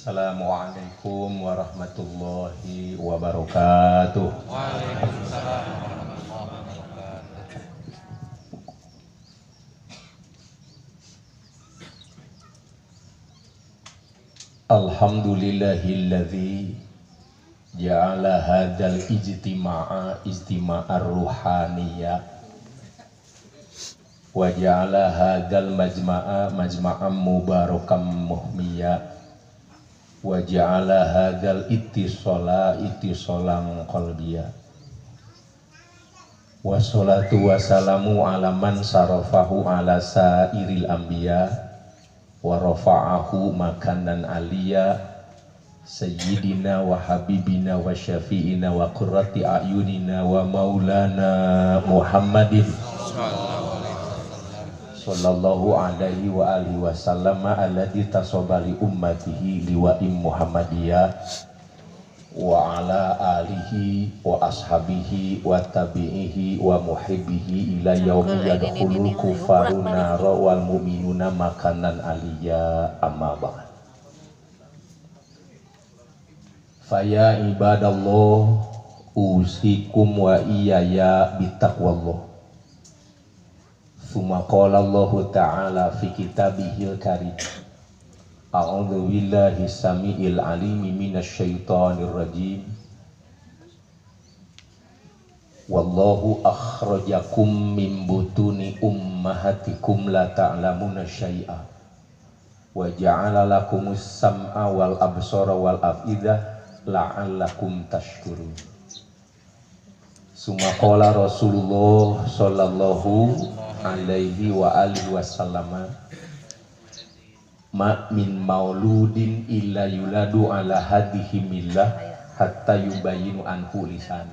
Assalamualaikum warahmatullahi wabarakatuh. Waalaikumsalam warahmatullahi wabarakatuh. Alhamdulillahilladzi ja'ala hadzal ijtima'a istima'ar ruhaniyah wa ja'ala hadzal majma'a majma'an mubarakan muhmiyah wa ja'ala hadzal ittisalan qalbiyah. Wassalatu wassalamu ala man sarafahu ala sairil anbiya wa rafa'ahu makanan aliyya sayyidina wa habibina wa syafi'ina wa qurrati a'yunina wa maulana Muhammadin sallallahu alaihi wa alihi wasallam alladzi tasobali ummatihi liwa'im Muhammadiyah wa ala alihi wa ashabihi wa tabi'ihi wa muhibbihi ila yaumi yadkhulul kufaru nara wal mu'minuna makanan aliyya amma ba'd. Faya ibadallah usikum wa iyaya bitaqwallah. Tsumma qala Allah ta'ala fi kitabihil karim. A'udzu billahi samiil alimi minasyaitonir rajim. Wallahu akhrajakum min butuni ummahatikum la ta'lamuna syai'a wa ja'ala lakumus sam'a wal absara wal afidah la'allakum tashkurun. Summa qala Rasulullah sallallahu alaihi wa alihi wasallam ma min mauludin illa yuladu ala hadihi millah hatta yubayinu anhu lisan.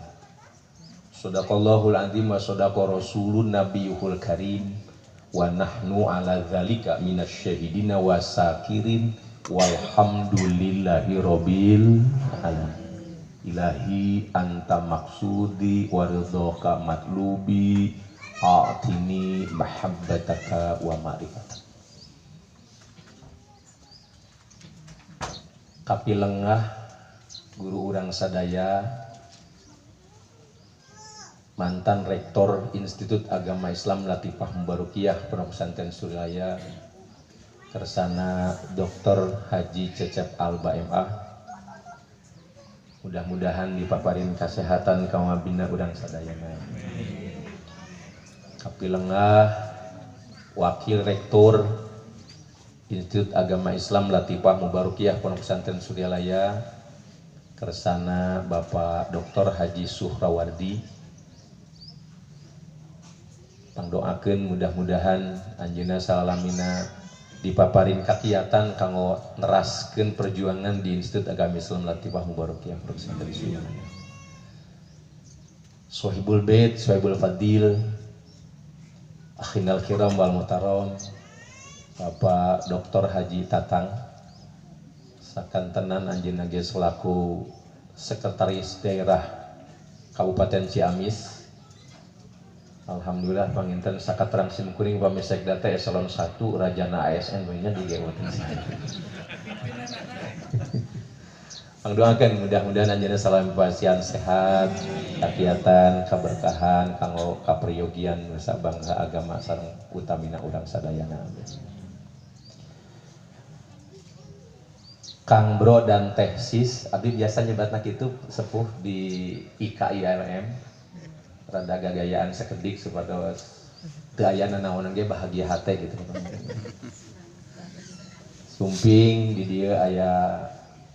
Sadaqallahul azim wa sadaqa rasulun nabiyuhul karim wa nahnu ala dzalika minasyahidina wa sakirin walhamdulillahi rabbil alamin. Ilahi anta maksudi wa ridhaka matlubi a'tini mahabbataka wa ma'rifataka. Kapilengah guru urang sadaya, mantan rektor Institut Agama Islam Latifah Mubarokiyah Pondok Pesantren Suriraya, kersana Dr. Haji Cecep Alba MA. Mudah-mudahan dipaparin kesehatan kamabina urang sadayana. Kapilengah wakil rektor Institut Agama Islam Latifah Mubarokiyah Pondok Pesantren Suriraya, kersana Bapak Dr. Haji Suhrawardi. Pangdoakeun mudah-mudahan anjeunna salamina dipaparin kakiatan kanggo neraskeun perjuangan di Institut Agama Islam Latifah Mubarokiyah Pondok Pesantren Suriraya. Sohibul Bait, Sohibul Fadil, akhinal kiram wal mutaron, Bapak Dr. Haji Tatang sakantenan anjeunna ge selaku Sekretaris Daerah Kabupaten Ciamis. Alhamdulillah panginten sakaterang sim kuring Pamisekda teh eselon 1 Rajana ASN we nya di Kabupaten. Pangdoakeun mudah-mudahan anjeunna salam pasian sehat, kakiatan, kaberkahan kanggo kapriyogian nusa bangsa agama sareng utamina urang sadayana. Kang Bro dan Teh Sis, abdi biasa nyebatna kitu sepuh di IKILM. Rada gagayaan sakedik supados teu aya nanaonan ge bahagia hate gitu. Sumping di dieu aya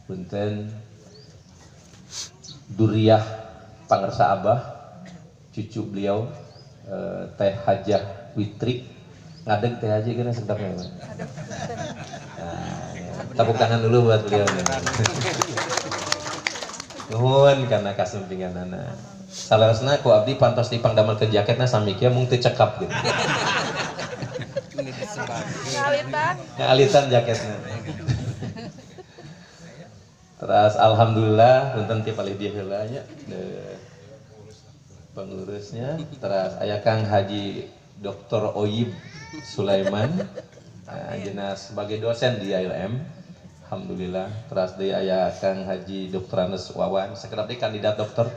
punten Duriyah Pangersa Abah, cucu beliau Teh Hajah Witri. Ngadeg Teh Hajah geuna sedap ya. Tepuk tangan dulu buat beliau. Nuhun karena kasumpingan anak. Salasna ku abdi pantos dipangdamel ke jaketna sami kieu mung teu cekap gitu. Alitan jaketna. Terus alhamdulillah punten ti palih dia heula nya pengurusnya. Terus aya Kang Haji Dr. Oyib Sulaiman, ayeuna sebagai dosen di ILM. Alhamdulillah. Teras deui aya Kang Haji Dr. Anes Wawan, sakedap deui kandidat dokter.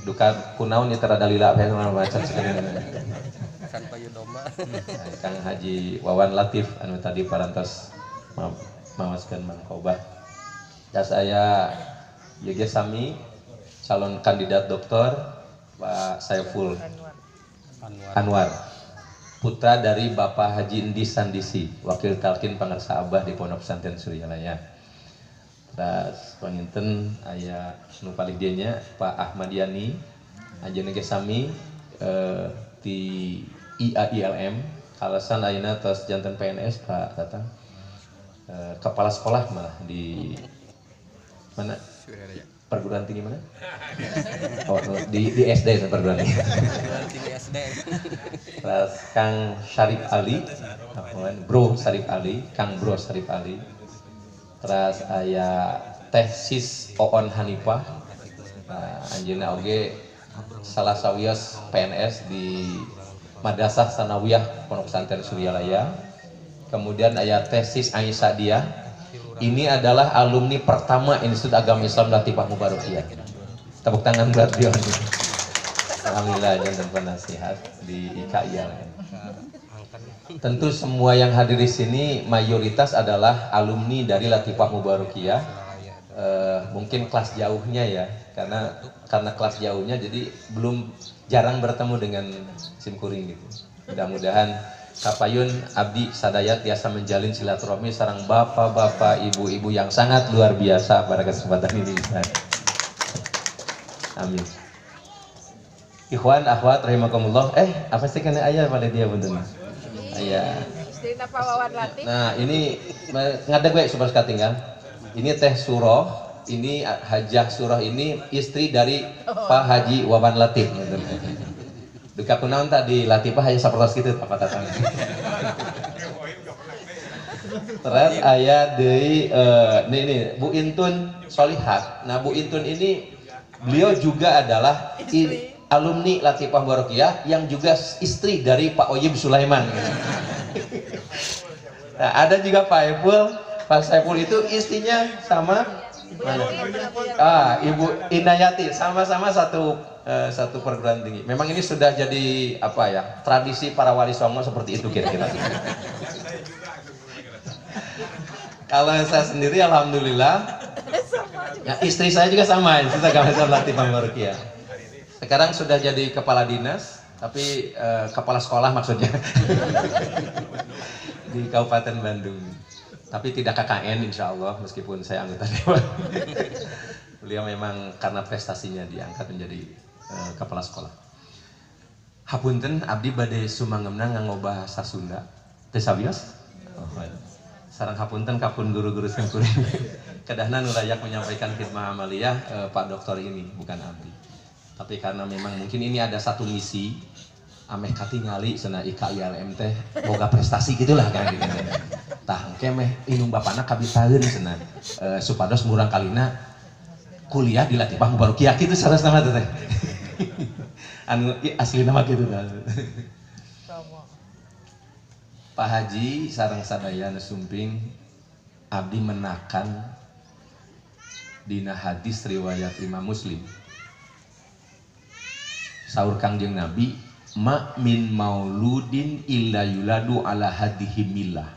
Duka kunaon ieu tara dalila aya macan sakedap. San payudoma. Kang Haji Wawan Latif anu tadi parantos mamaskeun mangkobah. Das aya Yege Sami calon kandidat dokter Pak Saiful Anwar, putra dari Bapak Haji Endi Sandisi, wakil talkin pangarsa Abah di Pondok Pesantren Suryalaya. Terus panginten aya nu paling dieu nya Pak Ahmad Yani, ajeuna ge sami di IAILM, alasan ayeuna tos janten PNS Pak datang. Kepala sekolah malah di mana? Perguruan tinggi mana? Oh, di SD perguruan tinggi. Tinggi SD. Terus Kang Syarif Ali, Bro Syarif Ali, Kang Bro Syarif Ali. Terus aya Teh Sis Oon Hanifah. Anjeunna oge salah sawios PNS di Madrasah Sanawiyah Pondok Pesantren Suryalaya. Kemudian aya Teh Sis Aisyah Dia. Ini adalah alumni pertama Institut Agama Islam Latifah Mubarakiyah. Tepuk tangan buat dia. Alhamdulillah jantan penasihat di IKILM. Tentu semua yang hadir di sini mayoritas adalah alumni dari Latifah Mubarakiyah. Mungkin kelas jauhnya ya, karena kelas jauhnya jadi belum jarang bertemu dengan simkuring gitu. Mudah-mudahan kapayun abdi sadaya tiasa menjalin silaturahmi sareng bapak-bapak, ibu-ibu yang sangat luar biasa pada kesempatan ini. Amin. Ikhwan, akhwat rahimakumullah. Apa sih kana aya pada dia punten? Aya. Istrina Pak Wawan Latif. Nah, ini ngadeg we supaya katinggal. Ini Teh Suroh, ini Hajah Suroh ini istri dari Pak Haji Wawan Latif. Duka kunaon tadi Latifah hanya sapertos kitu apa tatang. Terus aya deui nih Bu Intun Solihat. Nah, Bu Intun ini beliau juga adalah alumni Latifah Mubarakiyah yang juga istri dari Pak Oyib Sulaiman. Nah, ada juga Pak Saiful itu istrinya sama mana? Ibu Inayati, sama-sama satu perguruan tinggi. Memang ini sudah jadi apa ya, tradisi para wali songo seperti itu kira-kira. Kalau saya sendiri alhamdulillah ya, istri saya juga sama, istri saya Agama Islam Latifah Mubarakiyah. Sekarang sudah jadi kepala dinas, tapi kepala sekolah maksudnya di Kabupaten Bandung. Tapi tidak KKN insya Allah meskipun saya anggota dewan. Beliau memang karena prestasinya diangkat menjadi kepala sekolah. Hapunten abdi bade sumangemna nganggo bahasa Sunda. Teu sabios? Sareng hapunten kapun guru-guru simkuring. Kedahna nu layak menyampaikan khidmah amaliyah Pak Doktor ini bukan abdi. Tapi karena memang mungkin ini ada satu misi ameh katingali cenah IKILM teh boga prestasi gitulah kan gitu. Tah engke meh inung bapana kabitaeun cenah supados murang kalina kuliah di Latifah Mubarakiyah kitu sareng nama teh. Anu asli nama kitu tah. Pak Haji sareng sadaya nu sumping abdi menakan dina hadis riwayat Imam Muslim. Saur Kangjeng Nabi, ma min mauludin illa yuladu ala hadihi millah.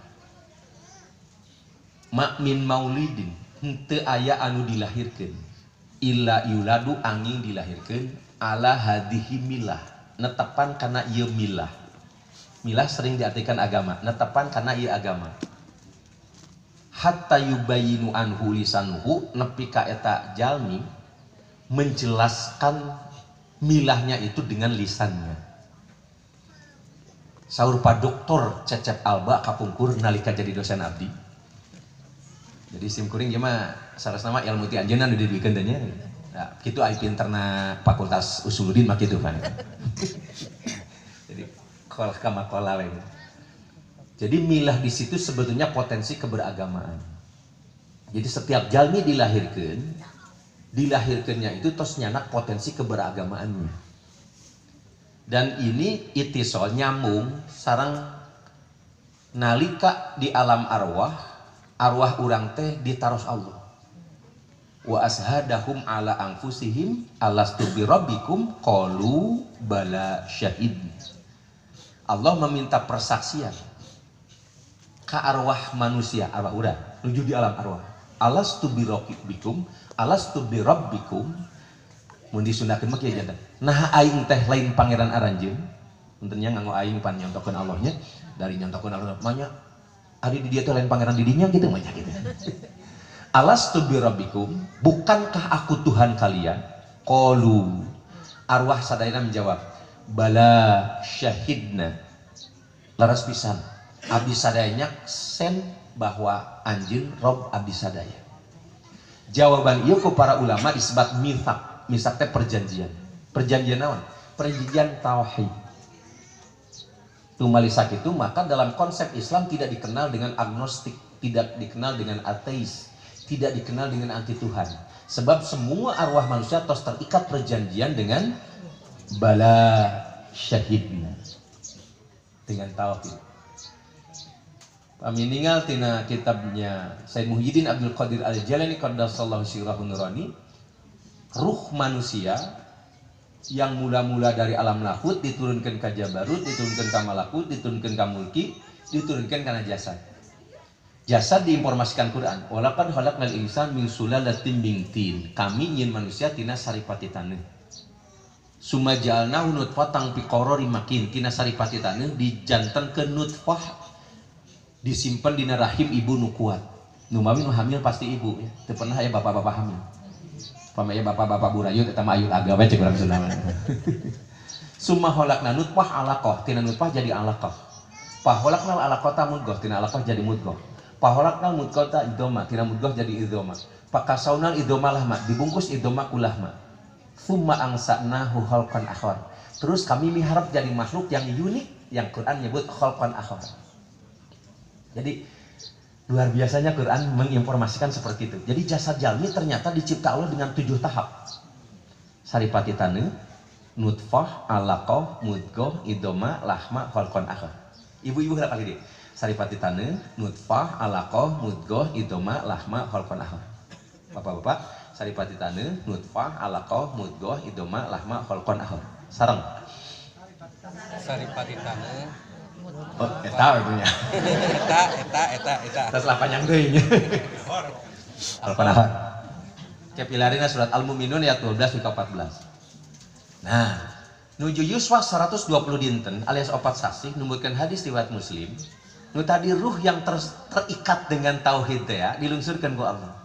Ma min maulidin henteu aya anu dilahirkeun illa yuladu angin dilahirkeun ala hadihi millah netepan kana ieu millah. Millah sering diartikan agama, netepan kana ieu agama. Hatta yubayinu anhu lisanuhu nepi ka eta jalmi menjelaskan milahnya itu dengan lisannya. Saur Pak Doktor Cecep Alba kapungkur nalika jadi dosen abdi. Jadi simkuring ieu mah sarasna mah ilmu ti anjeunna nu didieukeun teh nya. Nah, kitu aya pinterna Fakultas Usuluddin mah kitu kan. Jadi qol kama qala lain. Jadi milah di situ sebetulnya potensi keberagamaan. Jadi setiap jalmi dilahirkannya itu tos nyanak potensi keberagamaannya. Dan ini itisol nyambung sarang nalika di alam arwah arwah urang teh ditaros Allah. Wa ashadahum ala anfusihim alastu bi rabbikum qalu bala syahid. Allah meminta persaksian ka arwah manusia, arwah urang nuju di alam arwah. Alastu bi rabbikum, alastu bi rabbikum. Mun disunahkeun mah kieu janten. Nah aing teh lain pangeran aranjeun. Puntennya nganggo aing pan nyontokeun Allahnya dari nyontokeun Allah manya ari di dieu teh lain pangeran di dinya gitu mah gitu. Alastu bi rabbikum, bukankah aku Tuhan kalian? Qalu, arwah sadayana menjawab, bala syahidna. Laras pisan, abdi sadayanya sen bahwa anjeun Rob abdi sadaya. Jawaban ieu ku para ulama disebut mitsaq. Mitsaq teh perjanjian. Perjanjian naon? Perjanjian tauhid. Tumali sakitu maka dalam konsep Islam tidak dikenal dengan agnostik, tidak dikenal dengan ateis, tidak dikenal dengan anti Tuhan. Sebab semua arwah manusia tos terikat perjanjian dengan bala syahidna, dengan tauhid. Kami ningal tina kitabnya Sayyid Muhyiddin Abdul Qadir Al-Jalani qaddasallahu sirrahu nurani, ruh manusia yang mula-mula dari alam lahut diturunkan ke jabarut, diturunkan ke malakut, diturunkan ke mulki, diturunkan karena jasad. Jasad diinformasikan Quran. Walaqad khalaqnal insana min sulalatin min tin. Kami nyin manusia tina saripati taneuh. Summa ja'alnahu nutfatan fi qararin makin. Tina saripati taneuh dijantenkeun nutfah, disimpen dina rahim ibu nu kuat. Nu mami nu hamil pasti ibu ya. Teu pernah aya bapak-bapak hamil. Pamaya bapak-bapak burayut eta mah ayut agawe cek urang Sunda. Summa khalaqna nutfah alaqah, tina nutfah jadi alaqah. Fa khalaqnal alaqata mudghah, tina alaqah jadi mudghah. Fa khalaqnal mudghata idhoma, tina mudghah jadi idhoma. Fa kasawnal idhoma lahma, dibungkus idhoma kulahma. Summa angsa'nahu khalqan akhar. Terus kami miharap jadi makhluk yang unik yang Quran nyebut khalqan akhar. Jadi luar biasanya Quran menginformasikan seperti itu. Jadi jasad jalmi ternyata dicipta Allah dengan 7 tahap. Saripati taneuh, nutfah, alaqah, mudghah, idhoma, lahma, khalqan akhar. Ibu-ibu berapa kali dia? Saripati taneuh, nutfah, alaqah, mudghah, idhoma, lahma, khalqan akhar. Bapak-bapak, saripati taneuh, nutfah, alaqah, mudghah, idhoma, lahma, khalqan akhar. Sareng. Saripati taneuh. Oh, eta artinya. Eta. Tas lapanyang deui nya. Al-Qur'an. Kepilarina surat Al-Mu'minun ayat 12 hingga 14. Nah, nuju yuswa 120 dinten alias 4 sasi numutkeun hadis riwayat Muslim. Nu tadi ruh yang terikat dengan tauhid teh ya, dilungsurkeun ku Allah.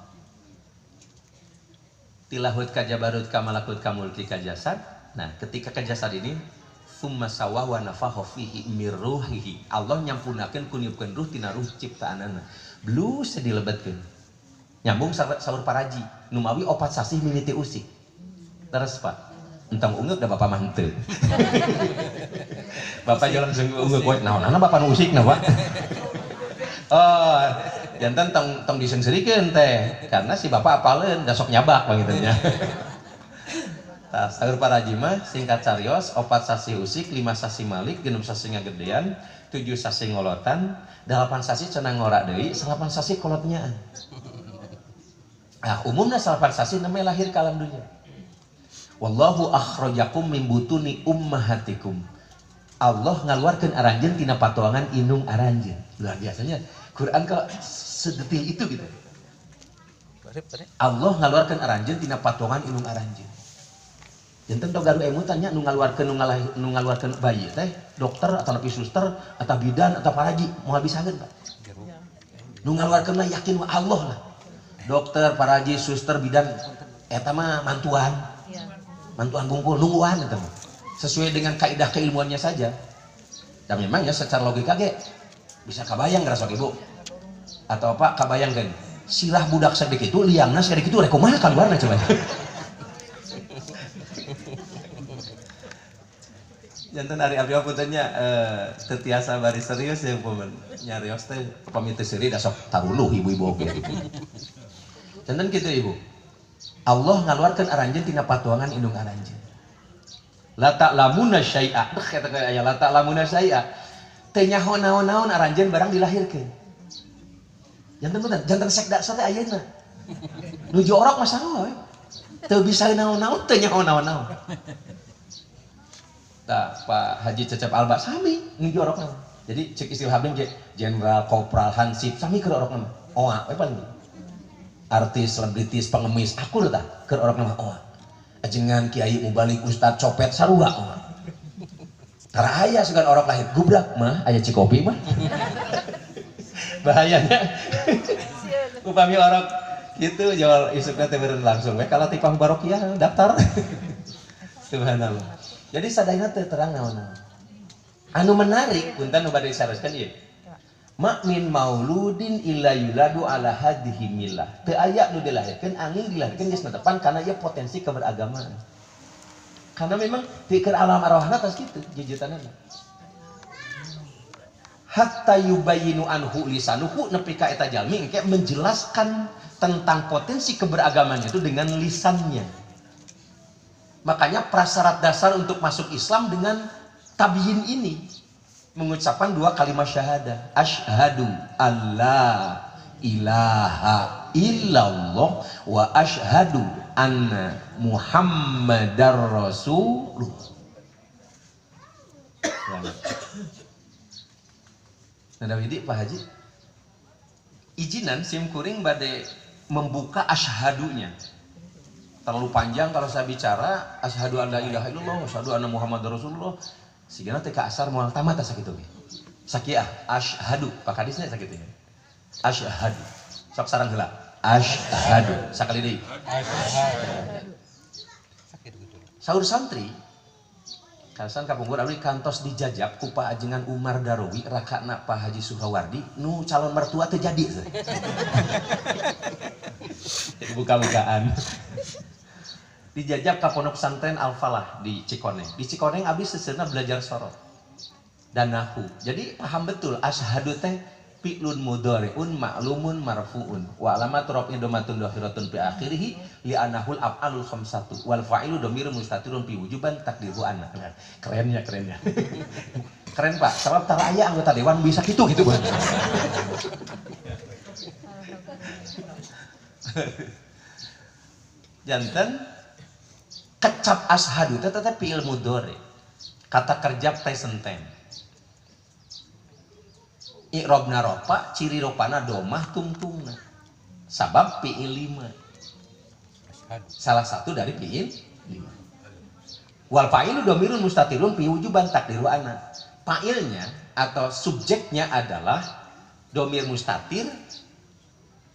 Tilahut ka jabarut ka malakut ka mulki ka jasad. Nah, ketika ke jasad ini summa sawa wa nafakha fihi mir ruhihi. Allah nyampunakeun kuniupkeun ruh tina ruh ciptaanana. Blus dilebetkeun. Nyambung saur paraji. Nu mawi 4 sasih miniti usik. Terus Pak, entang ungeuk da Bapak mah henteu. Bapak jalan langsung ungeuk we. Naonana Bapak nu usik na, Pak? Oh, janten tong disengsirikeun teh. Karena si Bapak apaleun da sok nyabak begitu nya. Saur paraji mah singkat carios 4 sasi usik, 5 sasi malik, 6 sasi ngagedean, 7 sasi ngolotan, 8 sasi cenah ngora deui, 8 sasi kolotnyaan. Nah, umumna 8 sasi namanya lahir ke alam dunia. Wallahu akhrajakum min butuni ummahatikum. Allah ngaluarkeun aranjeun tina patuangan indung aranjeun. Luar biasanya Quran kalau sedetil itu gitu. Allah ngaluarkeun aranjeun tina patuangan indung aranjeun. Janten do garu emu tanya nu ngaluarkeun bayi teh dokter atau napi suster atau bidan atau paraji moal bisageun Pak. Nu ngaluarkeun mah yakin Allah lah. Dokter, paraji, suster, bidan eta mah mantuan. Mantuan bungkul nungguan eta mah. Sesuai dengan kaidah keilmuannya saja. Dan memang ya secara logika ge bisa kabayang ngerasa Ibu. Atau apa kabayangkeun silah budak sadik itu liangna sadik itu rek kumaha kaluarna coba. Jantan hari abdi puternya tetiasa bari serius yang pemen nyarios teh pamit seri da sok taruluh ibu-ibu oge. Jantan kitu Ibu. Allah ngaluarkeun aranjeun tina patuangan indung aranjeun. La ta'lamuna syai'a. Eta aya la ta'lamuna syai'a. Teu nyaho naon-naon aranjeun barang dilahirkeun. jantan sekda sate ayeuna. Nuju orok mah sarua we. Teu bisa naon-naon, teu nyaho naon-naon. Tah Pak Haji Cecep Alba sami nuju orok nama. Jadi cek istilah habib ge jenderal, kopral, hansip sami keur orok nama. Oa we paling. Artis, selebritis, pengemis, aku lho tah keur orok nama oa. Ajengan kiai mubalik ustad copet sarua oa. Tara aya sugan orok lahir gubrak mah aya cikopi mah. Bahayanya. Upami orok gitu jual isukna teh beureun langsung we kalau tipang barokiah daftar. Subhanallah. Jadi sadayana teu terang naon-naon. Anu menarik punten nu bade disaroskeun ieu. Mak min mauludin illa yuladu ala hadhihi millah. Teu aya nu dilahirkeun angin dilahirkeun geus netepan kana ieu potensi keberagamaan. Karena memang di alam arwahna tos kitu jejetanana. Hatta yubayyinu anhu lisanuhu nepi ka eta jalmi engke menjelaskan tentang potensi keberagaman itu dengan lisannya. Makanya prasyarat dasar untuk masuk Islam dengan tabyin ini mengucapkan dua kalimat syahadah. Asyhadu alla ilaha illallah wa asyhadu anna Muhammadar Rasulullah. Nah, Dawidi Pak Haji izinan sim kuring bade membuka asyhadunya. Terlalu panjang kalau saya bicara asyhadu an la ilaha illallah wa asyhadu anna Muhammadar Rasulullah. Sigana teh ka asar moal tamat sakitu ge. Sakiah asyhadu, Pak hadisnya sakitu nya. Asyhadu. Sok sareng heula. Asyhadu. Sakali deui. Asyhadu. Saur santri Kasan kapungkur abdi kantos dijajab ku Pak Ajengan Umar Darowi rakana Pak Haji Suhawardi nu calon mertua teu jadi. Jadi buka-bukaan. Dijajab ka pondok pesantren Al Falah di Cikoneng. Di Cikoneng abdi seuseurna belajar sorot dan nahu. Jadi paham betul asyhadu teh fi'lun mudhari'un ma'lumun marfu'un wa alamat raf'i dhamatun dhahiratun fi akhirih li anahul af'alul khamsatu wal fa'ilu dhamirun mustatirun fi wujuban takdiru anna. Kerennya. Keren Pak, sabab tara aya anggota dewan bisa gitu Bang. Janten kecap asyhadu teh tetep fi'il mudhari. Kata kerja present tense. I'robna ropa, ciri ropana domah tungtungna. Sabab fi'il 5. Salah satu dari fi'il 5. Wal fa'ilu dhamirun mustatirun fi wujuban takdiru ana. Fa'ilnya atau subjeknya adalah dhamir mustatir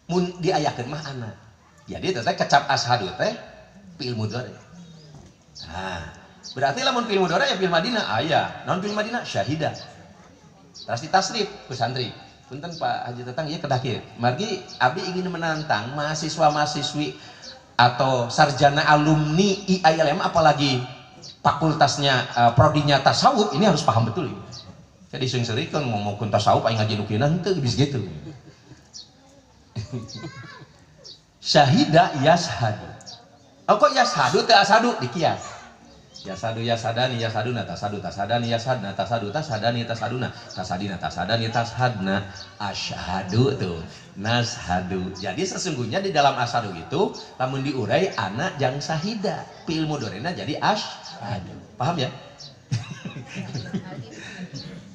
mun diayakeun mah ana. Jadi teh kecap asyhadu teh fi'il mudhari. Nah, berarti lamun fi'il mudhari ya fi'il madina aya. Naon fi'il madina? Syahida. Terus ditasrif ku santri. Punten Pak Haji Tetang ieu kedah kieu. Margi abdi ingin menantang mahasiswa-mahasiswi atau sarjana alumni IAILM apalagi fakultasnya prodinya tasawuf ini harus paham betul ini. Jadi sering-sering ngomongkeun tasawuf aing ngaji nu kieu henteu geus gitu. Syahida yashhadu. Oh kok yashhadu teu asadu dikias. Yasadu yasadani yasaduna tasadu tasadani yasadna tasadu tasadani tasaduna tasadina tasadani tashadna asyhadu tuh nashadu. Jadi sesungguhnya di dalam asyhadu itu lamun diurai ana jang sahida fi'il mudhari'na jadi asyhadu. Paham ya?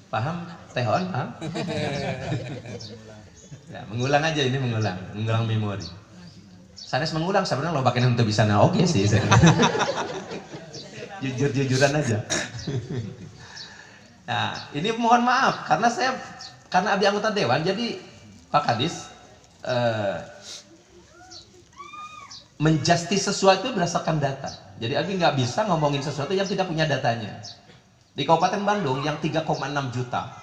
Paham? Tehon paham? Ya, mengulang aja ini mengulang memori. Sanes mengulang sebenarnya lo bagian untuk bisa oke sih. Jujur-jujuran aja. Nah, ini mohon maaf karena abdi anggota dewan jadi Pak Kadis menjustis sesuatu berdasarkan data. Jadi abdi nggak bisa ngomongin sesuatu yang tidak punya datanya. Di Kabupaten Bandung yang 3,6 juta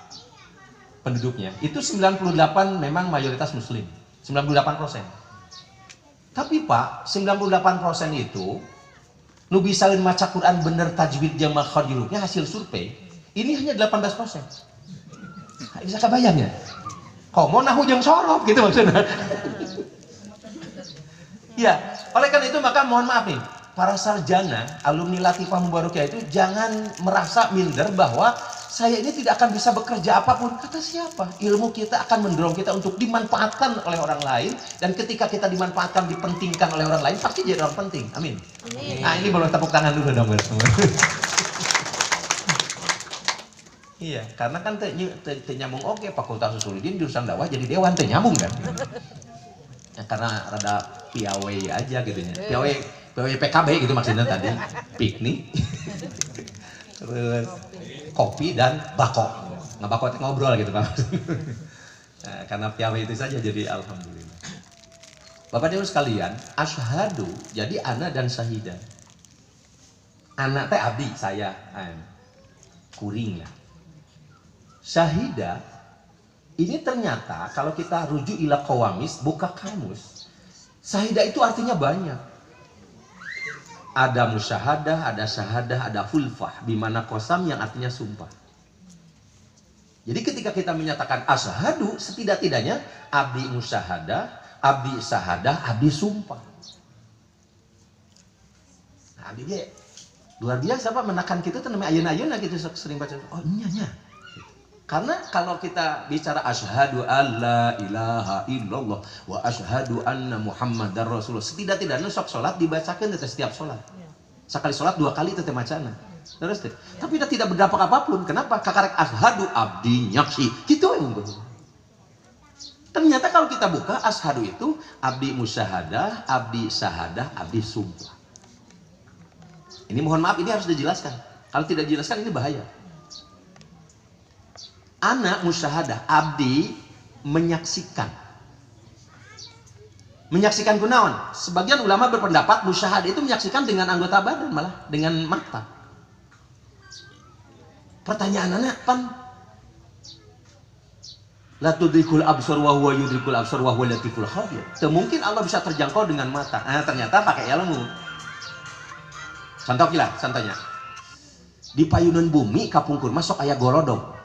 penduduknya itu 98 memang mayoritas muslim, 98%. Tapi Pak, 98% itu nu bisaeun maca Quran bener tajwid jeung makhraj hurufnya hasil survei ini hanya 18%. Bisa kebayang ya? Komo nahu jeung sorop gitu maksudnya. Ya, oleh karena itu maka mohon maaf nih, para sarjana alumni Latifah Mubarakah itu jangan merasa minder bahwa saya ini tidak akan bisa bekerja apapun. Kata siapa? Ilmu kita akan mendorong kita untuk dimanfaatkan oleh orang lain, dan ketika kita dimanfaatkan, dipentingkan oleh orang lain, pasti jadi orang penting. Amin. Amin. Nah, ini boleh tepuk tangan dulu dong, semua. Iya, karena kan nyambung oke Fakultas Usuluddin jurusan dakwah jadi dewan nyambung kan. Ya, karena rada piawai aja gitu ya. Piawai PKB gitu maksudnya tadi. Piknik. Terus kopi dan bako. Ngebako itu ngobrol gitu Pak. Nah, karena piawai itu saja jadi alhamdulillah. Bapak Ibu sekalian, asyhadu jadi ana dan syahidah. Anak teh abdi saya, kuring lah. Syahidah ini ternyata kalau kita rujuk ila qawamis, buka kamus, syahidah itu artinya banyak. Ada musyahadah, ada syahadah, ada hulfah, bimana qasam yang artinya sumpah. Jadi ketika kita menyatakan asyhadu, setidak-tidaknya abdi musyahadah, abdi syahadah, abdi sumpah. Nah, abdi dia luar biasa Pak, menekan kita itu namanya ayun-ayun gitu sering baca. Oh iya. Karena kalau kita bicara asyhadu alla ilaha illallah wa asyhadu anna muhammadar rasulullah, setidak-tidaknya sok salat dibacakan di setiap salat. Sekali salat 2 kali teh macana. Terus teh. Tapi tidak berdampak apapun. Kenapa? Kakarek asyhadu abdi nyaksi. Kitu unggul. Ternyata kalau kita buka asyhadu itu abdi musyahadah, abdi syahadah, abdi sumpah. Ini mohon maaf, ini harus dijelaskan. Kalau tidak dijelaskan ini bahaya. Anak musyahadah, abdi menyaksikan. Menyaksikan kunaon? Sebagian ulama berpendapat musyahadah itu menyaksikan dengan anggota badan, malah dengan mata. Pertanyaan anak, pan la tudrikul absar wa huwa yudrikul absar wa huwa latiful khabir. Mungkin Allah bisa terjangkau dengan mata. Nah, ternyata pakai ilmu. Contoh gila, contohnya. Di payunan bumi kapungkur masuk aya golodog.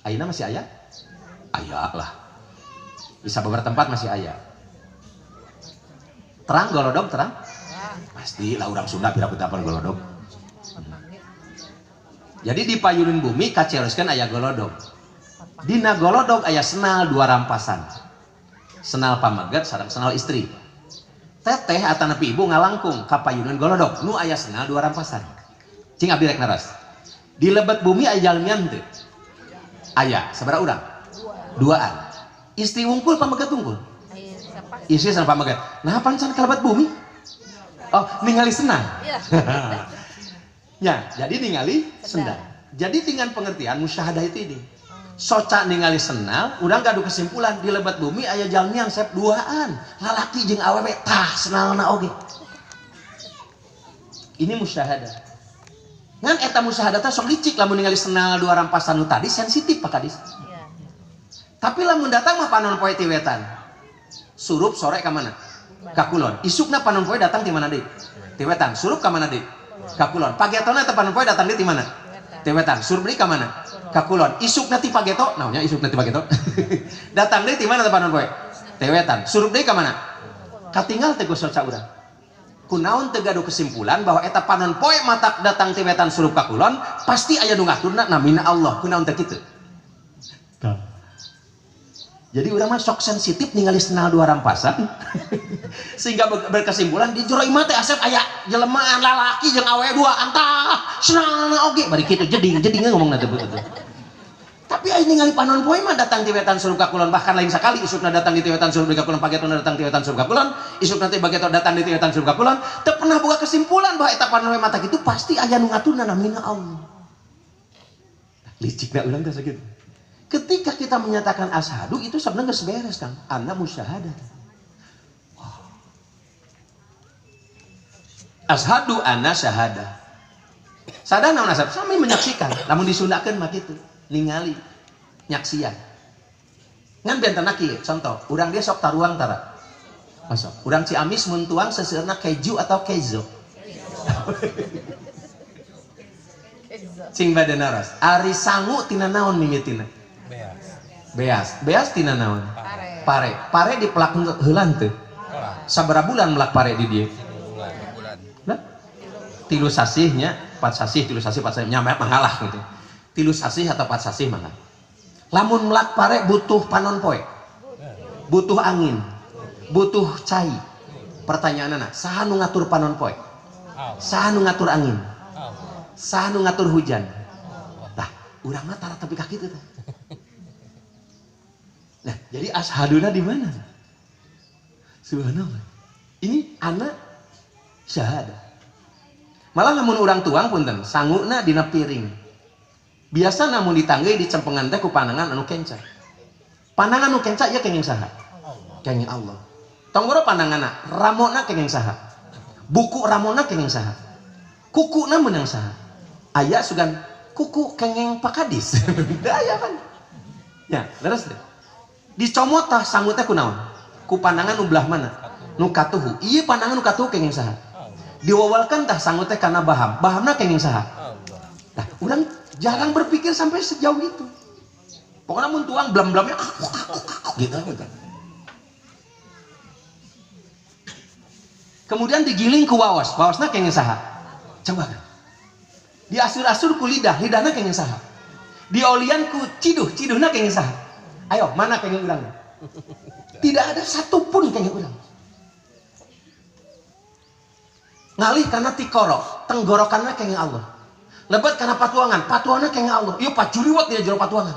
Ayeuna masih aya? Aya lah. Bisa beberapa tempat masih aya. Terang golodog terang? Pasti lah orang Sunda pira betapaan golodog. Jadi di payunan bumi kaceroskeun aya golodog. Dina golodog aya senal 2 rampasan. Senal pamaget sareng senal istri. Teteh atanapi ibu ngalangkung ka payunan golodog. Nu aya senal 2 rampasan. Cing abdi rek naras. Di lebet bumi aya jalmian teu? Aya, sabaraha urang? 2an. Istri unggul pamaget unggul? Istri sama pamaget. Nah, pancan kalabat bumi? Oh, ningali senang. Ya, jadi ningali senang. Jadi dengan pengertian musyahadah itu ini. Soca ningali senal, urang gaduh kesimpulan di lebat bumi aya jalmian sep 2an. Lalaki jeung awewe tah senalna oge. Ini musyahadah. Ngan eta musyahadah teh sok licik lamun ningali senal 2 rampasan tadi sensitif Pak Kadis. Iya. Tapi lamun datang mah panon poe ti wetan. Surup sore ka mana? Ka kulon. Isukna panon poe datang di mana deui? Ti wetan. Surup ka mana deui? Ka kulon. Pagetona teh panon poe datang di mana? Ti wetan. Surup deui ka mana? Ka kulon. Isukna ti pageto, naonnya isukna ti pageto? Datang deui ti mana teh panon poe? Ti wetan. Surup deui ka mana? Katinggal teh geus soca urang. Kunaon teu gaduh kesimpulan bahwa eta panon poe matak datang ti wetan surup ka kulon pasti aya nu ngaturna namina Allah. Kunaon teh kitu? Jadi urang mah sok sensitif ningali senal 2 rampasan sehingga berkesimpulan di jero imah teh asep aya jelema lalaki jeung awewe 2 antah senalna oge bari kitu jeding ngomongna teh betul. Tapi aya ningali panon poe mah datang ti wetan surup ka kulon, bahkan lain sakali isukna datang di wetan surup ka kulon, pagetona datang di wetan surup ka kulon, isukna teh bageto datang di wetan surup ka kulon, teu pernah boga kesimpulan bahwa eta panon poe mata kitu pasti aya nu ngaturna namina Allah. Licikna urang teh sakitu. Ketika kita menyatakan asyhadu itu sebenarnya geus beres Kang, anna musyahadah. Wow. Asyhadu anna syahadah. Sadar naon asap? Sami menyaksikan, namun disundakeun mah kitu. Ningali nyaksian ngan bentana kieu contoh urang dia sok taruang tara masuk urang Ciamis mun tuang seseueurna keju atau kezo cing bade naras ari sangu tina naon mimitina beas tina naon pare dipelak heulan teu sabaraha bulan melak pare di dieu 3 sasih nya 4 sasih 3 sasih 4 sasih nyampe mangalah gitu. 3 sasih atau 4 sasih mangga. Lamun melak pare butuh panon poe, butuh angin, butuh cai. Pertanyaan anak, saha nu ngatur panon poe? Saha nu ngatur angin? Saha nu ngatur hujan? Tah, urang mah tara tepi ka kitu teh. Nah, jadi ashaduna di mana? Subhanallah. Ini anak syahada. Malah namun orang tuang punten, sanguna dina piring. Biasa namun ditanggei di cempengan teh ku panangan anu kenca. Panangan anu kenca ya kenging saha? Kenging Allah. Tonggoro pananganna, ramona kenging saha? Buku ramona kenging saha? Kukuna meunang saha? Aya sugan kuku kenging pakadis. Aya kan. Ya, leres deh. Dicomot tah sangu teh kunaon? Ku pandangan nu belah mana? Nu katuhu. Ieu pandangan nu katuhu kenging saha? Diwawalkeun tah sangu teh kana baham. Bahamna kenging saha? Nah, urang jarang berpikir sampai sejauh itu. Pokoknya mun tuang blam-blamnya gitu. Kemudian digiling ku waos. Waosna kenging saha? Coba kan. Diasur-asur ku lidah. Lidahna kenging saha? Diolian ku ciduh. Ciduhna kenging saha? Ayo, mana kenging urang? Tidak ada satupun kenging urang. Ngalih karena tikoro, tenggorokannya kenging Allah. Lebat karena patuangan, patuannya kenging Allah. Iya pacuriwat dia jero patuangan.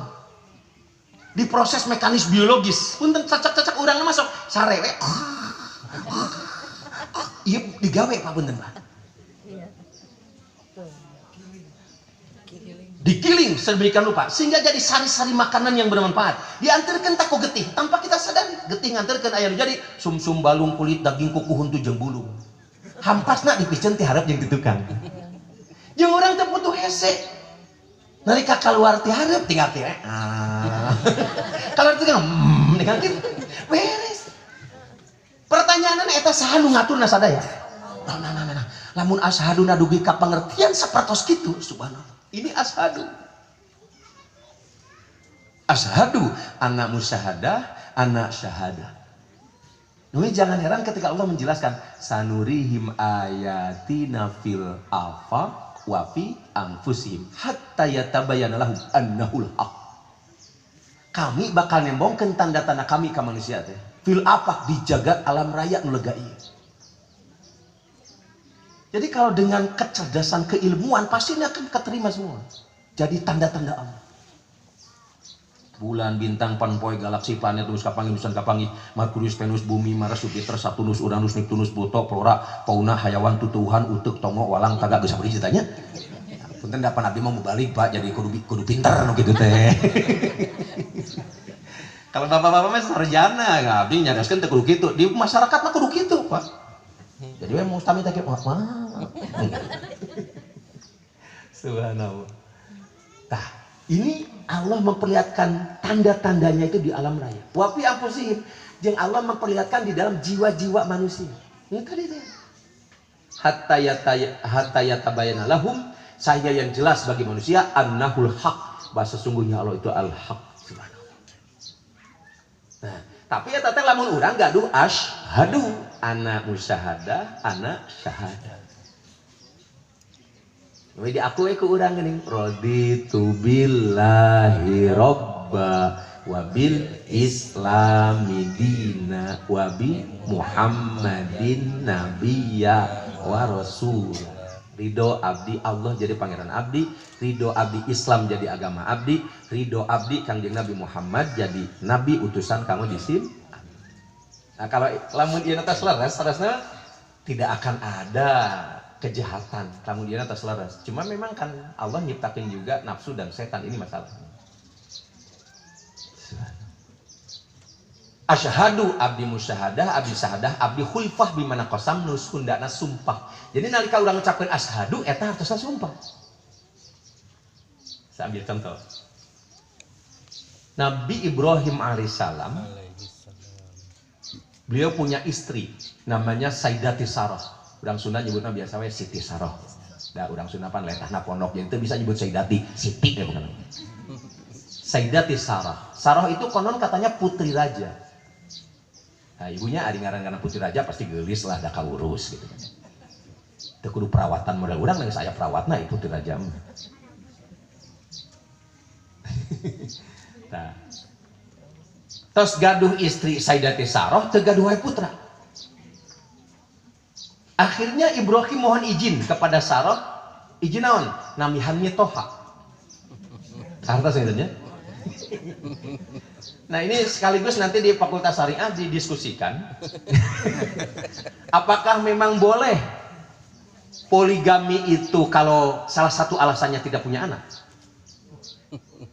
Diproses mekanis biologis. Punten cacak-cacak urang masuk sarewe. Iya digawe Pak punten Pak. Digiling sedemikian rupa sehingga jadi sari-sari makanan yang bermanfaat. Diantarkan taku getih tanpa kita sadari. Getih ngantarkan aya jadi sumsum balung kulit daging kuku huntu jeung bulu. Hampasna dipicen ti hareup jeung ditukang. Jeung urang teh putuh hese. Nalika kaluar ti hareup tinggal ti Kalau ditukang tinggal kitu. Beres. Pertanyaanna eta saha nu ngaturna sadaya? Nah. Lamun ashaduna dugi ka pangertian sapertos kitu subhanallah. Ini ashadu. Ashadu anak musyahadah, anak syahadah. Nui jangan heran ketika Allah menjelaskan sanurihim ayatina fil afaq wa fi anfusihim hatta yatabayyana lahum annahul haq. Kami bakal nembongkeun tanda-tanda kami ka manusia teh. Fil afaq di jagat alam raya nu lega ieu. Jadi kalau dengan kecerdasan keilmuan pasti ini akan keterima semua. Jadi tanda-tanda Allah. Bulan, bintang, panpoe, galaksi, planet, nus kapangi, nusan kapangi, Merkurius, Venus, Bumi, Mars, Jupiter, Saturnus, Uranus, Neptunus, Pluto, Flora, fauna, hayawan, tutuhan, utek, tongo, walang, tagak, geus sabari ceritanya. Punten dapan abdi mau balik Pak, jadi kudu pinter nu kitu teh. Kalau bapak-bapak mah sarjana, abdi nyadaskeun teh kudu kitu. Di masyarakat mah kudu kitu Pak. Jadi memang mustami tak kira Subhanallah. Nah, ini Allah memperlihatkan tanda-tandanya itu di alam raya. Wafi anfusihim, jeung Allah memperlihatkan di dalam jiwa-jiwa manusia. Ini tadi deh. Hatta yatabayyana lahum, saya yang jelas bagi manusia annahul haq, bahwa sesungguhnya Allah itu al-haq. Subhanallah. Nah, tapi ya teteh lamun urang gaduh ashadu anak musyahadah, anak syahadah. Jadi aku ku urang geuning raditu billahi robba wa bil islami dina wa bi muhammadin nabiyya wa rasul. Ridho abdi Allah jadi pangeran abdi, ridho abdi Islam jadi agama abdi, ridho abdi Kangjeng Nabi Muhammad jadi nabi utusan kamu di sini. Nah kalau lamun ieu teh laras tidak akan ada kejahatan. Lamun ieu teh laras. Cuma memang kan Allah nyiptakeun juga nafsu dan setan, ini masalahnya. Asyhadu abdi musyahadah, abdi syahadah, abdi khulfah bimana qasam nus hundana sumpah. Jadi nalika urang ngucapkeun asyhadu eta hartosna sumpah. Saya ambil contoh. Nabi Ibrahim alaihissalam, beliau punya istri namanya Sayyidati Sarah. Urang Sunda nyebutna biasa we Siti Sarah. Da urang Sunda pan letahna pondok jadi teu bisa nyebut Sayyidati, Siti ya bukan. Sayyidati Sarah. Sarah itu konon katanya putri raja. Nah, ibunya ari ngaran-ngaran putri raja pasti geulis lah da kaurus gitu kan. Teu kudu perawatan model urang geus aya perawatna putri raja. Nah. Tos gaduh istri Sayyidati Sarah, teu gaduh wae putra. Akhirnya Ibrahim mohon izin kepada Sarah, izin naon? Namihannya Toha. Harta sebenarnya. Nah ini sekaligus nanti di Fakultas Syariah didiskusikan. Apakah memang boleh poligami itu kalau salah satu alasannya tidak punya anak?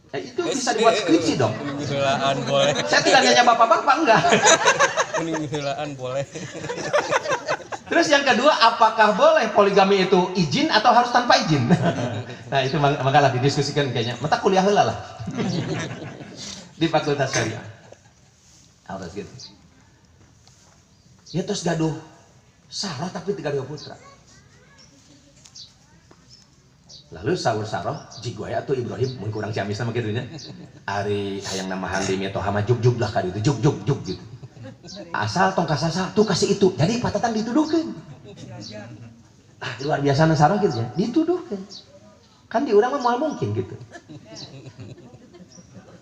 Itu bisa dibuat skripsi dong. Peninggalan boleh. Saya tidak nanya bapak-bapak, enggak. Peninggalan boleh. Terus yang kedua, apakah boleh poligami itu izin atau harus tanpa izin? Nah itu makalah didiskusikan kayaknya. Mata kuliah heula lah. Di Fakultas Syariah. Harus gitu. Ya terus gaduh Sarah tapi gaduh putra. Lalu sahur Sarah, jigwaya atau Ibrahim, mun kurang ciamis sama gitu nya. Ari hayang namahan di metoha mah juk lah kali itu, juk gitu. Asal tong kasasa tuh kasih itu. Jadi patatan dituduhkeun. Ah, luar biasa Sarah gitu ya, dituduhkeun. Kan di urang mah moal mungkin gitu.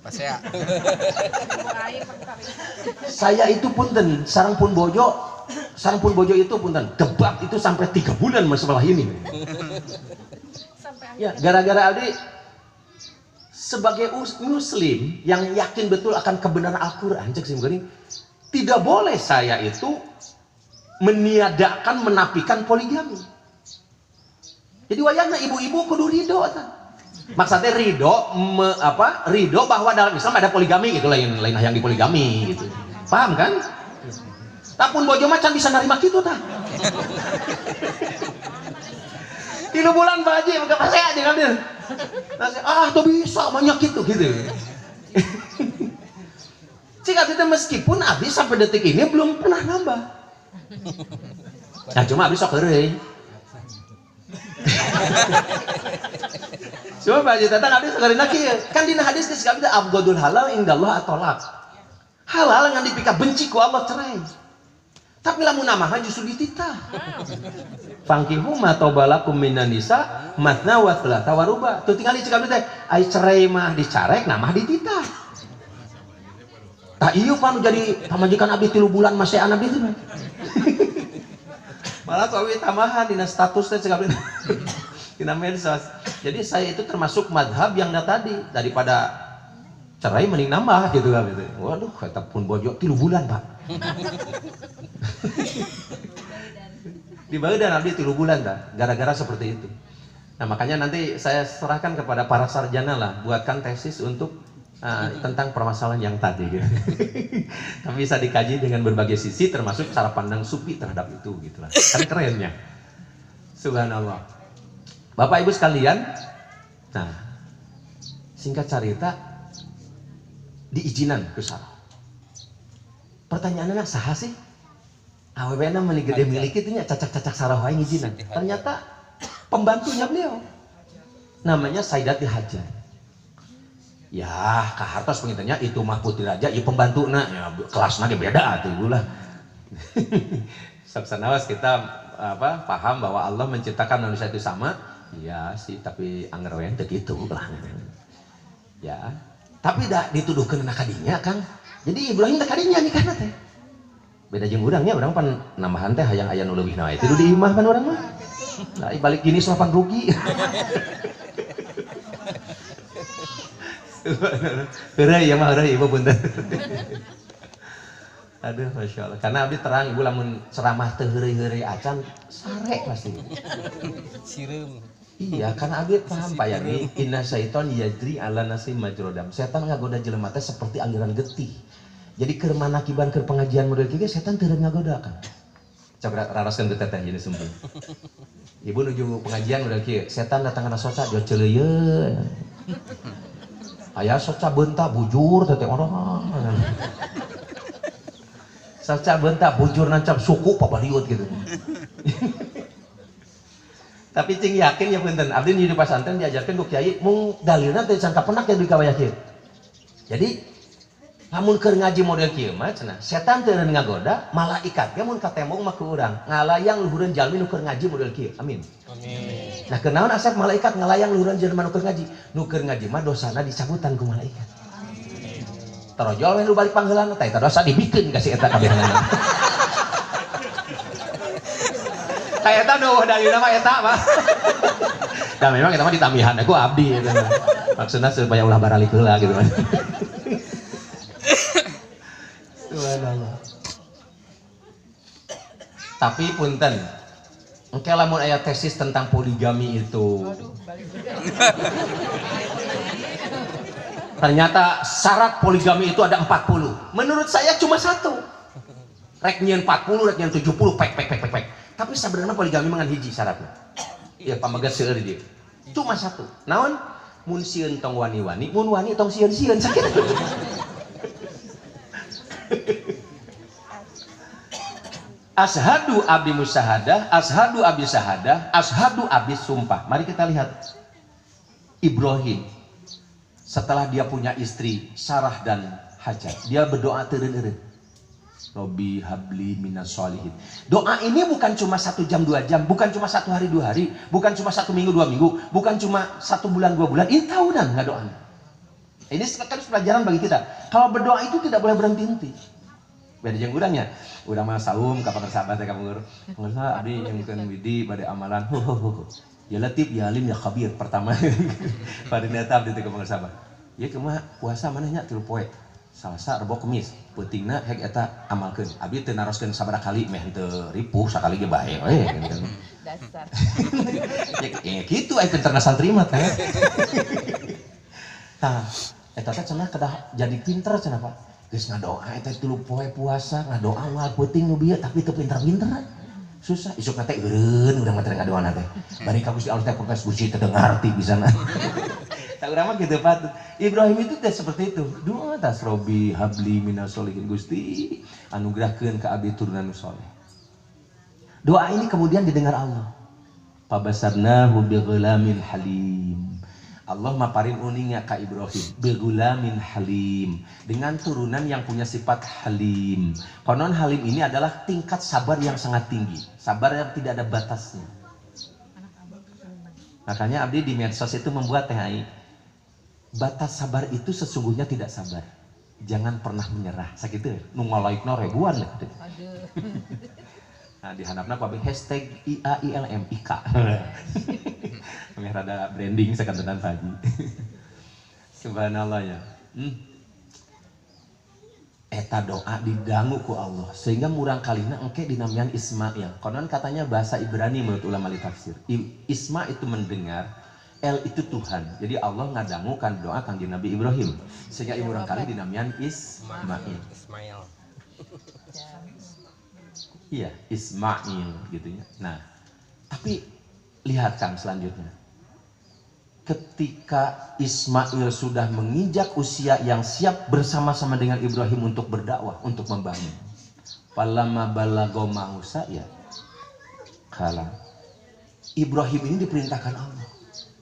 Pas ya. Saya itu punten, sarang pun bojo itu punten, debat itu sampai 3 bulan masalah ini. Ya, gara-gara Aldi sebagai muslim yang yakin betul akan kebenaran Al-Qur'an, cek sim geuning, tidak boleh saya itu meniadakan, menafikan poligami. Jadi wayahna ibu-ibu kudu ridho ta. Maksudnya ridho bahwa dalam Islam ada poligami gitu, lain yang dipoligami gitu. Paham kan? Tapun bojo macan bisa nerima gitu ta. 3 bulan baji maka pas saya diambil. Tuh bisa banyak gitu. Jika kita meskipun Abi sampai detik ini belum pernah nambah. Nah cuma Abi sok heureuy. Coba Pak Haji Tatang Abi sakarina kieu. Kan dina hadis geus kabeh abghadul halal indallah at-talaq. Halal yang dipika benci ku Allah cerai. Tapi lamun namaha justru dititah. Fangkihu ma tobalakum minan nisa matna wa thalatha wa ruba. Tuh tinggal dicek abdi teh, ai cerai mah dicarek, namah dititah. Tah ieu panu jadi pamajikan abdi 3 bulan masih anak abdi teh. Malah tuh abdi tamahan dina status teh cek abdi. Dina medsos. Jadi saya itu termasuk madhab yang tadi daripada cerai mending nambah gitu kan gitu. Waduh, kata pun bojo 3 bulan, Pak. Di badan abdi 3 bulan dah, gara-gara seperti itu. Nah makanya nanti saya serahkan kepada para sarjana lah, buatkan tesis untuk tentang permasalahan yang tadi gitu. Tapi bisa dikaji dengan berbagai sisi, termasuk cara pandang sufi terhadap itu gitulah. Kan kerennya. Subhanallah. Bapak Ibu sekalian, nah singkat cerita diizinan ke Sarah. Pertanyaannya saha sih? Awewena meni gede miliki itu nya cacak-cacak Sarah wae ngijinan. Ternyata pembantunya beliau. Namanya Sayyidati Hajar. Ya, kahartos pengintannya itu mah putri raja, ieu pembantuna ya kelasna ge beda atuh ulah. Saksanawas kita paham bahwa Allah menciptakan manusia itu sama. Iya sih, tapi anger we teu kitu lah. Ya. Tapi dah dituduhkeun ka kadinya, Kang. Jadi Ibrahim teh kadinya nikahna teh. Beda jeung urang nya, urang pan nambahan teh hayang aya nu leuwih na wae. Tilu di imah pan urang mah. Nah, balik gini sopan rugi. Heureuy ya mah heureuy ibu punten. Aduh, Masya Allah. Karena abdi terang ibu lamun ceramah teh heureuy-heureuy acan sare pasti. Sireum. Iya, karena abdi paham Pak Yani, inna syaiton yajri ala nasi majrodam. Setan ngagoda jelema teh seperti aliran getih. Jadi keur manakiban keur pengajian model kieu setan teu ngagoda kan. Coba raraskeun teh teh ini sembun. Ibu nuju pengajian model kieu, setan datang kana soca jo ceuleuyeun. Aya soca beunta bujur teh orang. Soca beunta bujur nancap suku pabaliut gitu. Tapi cing yakin ya punten, abdi di pasantren diajarkan ku kiai mung dalilna teh can kapenak ya di kawaya kieu. Jadi lamun keur ngaji model kieu mah cenah, setan teu ngagoda, malaikat ge mun katembong mah ku urang, ngalayang luhureun jalmi nu keur ngaji model kieu. Amin. Amin. Nah kenaon asap malaikat ngalayang luhuran jelema nu keur ngaji mah dosana dicabutan ku malaikat. Tarojol we nu balik pangheulana teh eta dosa dibikeun ka si eta kabehangan. Kayak eta doh dalilna mah eta mah. Dan memang kita mah ditamihan aku abdi gitu. Maksudnya supaya ulah baralik heula gitu kan. Subhanallah. Tapi punten, engke lamun aya tesis tentang poligami itu. Ternyata syarat poligami itu ada 40. Menurut saya cuma satu. Rek nyieun 40, rek nyieun 70, pek. Tapi sebenarnya poligami mangan hiji syaratnya. Ya pamagat seueur dia. Cuma satu. Naon? Mun sieun tong wani-wani, mun wani tong sieun-sieun sakit. Ashadu abdi musyahadah, ashadu abdi syahadah, ashadu abdi sumpah. Mari kita lihat Ibrahim setelah dia punya istri Sarah dan Hajar, dia berdoa teureun-eureun. Robbi habli minas sholihin. Doa ini bukan cuma 1 jam 2 jam, bukan cuma 1 hari 2 hari, bukan cuma 1 minggu 2 minggu, bukan cuma 1 bulan 2 bulan, ini tahunan nggak doa. Ini kan pelajaran bagi kita. Kalau berdoa itu tidak boleh berhenti-henti. Beda jeung urangnya. Urang mah saum ka sahabat teh ka mungur. Ngeunah abdi nyengkeun widi bade amalan. Ya Latif, ya Alim, ya Khabir. Pertama pada neta abdi teh ka sahabat. Ieu kumaha puasa manehnya 3 poe. Salasa, Rebo, Kemis. Peutingna hek eta amalkeun. Abdi teu naroskeun sabaraha kali meh teu ripuh sakali ge bae we. Dasar. Ya kitu aya pinterna santri mah teh. Tah, eta teh cenah kedah jadi pinter cenah Pak. Geus ngadoa eta 3 poe puasa, ngadoa moal peuting nu bieu tapi teu pinter-pinter. Susah, isuk teh eureun urang mah teh ngadoana teh. Bari ka Gusti Allah teh protes Gusti teh ngarti pisana. Tak urang mah kitu patut. Ibrahim itu teh seperti itu. Doa tas Robbi habli minas sholihin, Gusti anugerahkeun ka abdi turunan nu saleh. Doa ini kemudian didengar Allah. Fabasarnahu bighulamin halim. Allah maparin uningnya ka Ibrahim bighulamin halim, dengan turunan yang punya sifat halim. Konon halim ini adalah tingkat sabar yang sangat tinggi, sabar yang tidak ada batasnya. Makanya abdi di medsos itu membuat THI, batas sabar itu sesungguhnya tidak sabar. Jangan pernah menyerah. Sakitu nu ngalaikna ribuan lah. Nah, di handapna pabrik hashtag IAILM IKA. Kami rada branding sakantenan Haji. Subhanallah ya. Eta doa didangu ku Allah sehingga murang kalina engke dinamian Ismail. Konon katanya bahasa Ibrani menurut ulama tafsir. Isma itu mendengar, El itu Tuhan. Jadi Allah ngadangukan doa kanjeng Nabi Ibrahim sehingga murang kali dinamian Ismail. Iya, Ismail gitu ya. Nah, tapi lihat Kang selanjutnya. Ketika Ismail sudah menginjak usia yang siap bersama-sama dengan Ibrahim untuk berdakwah, untuk membangun. Falamma balagha ma'usa ya. Kala Ibrahim ini diperintahkan Allah.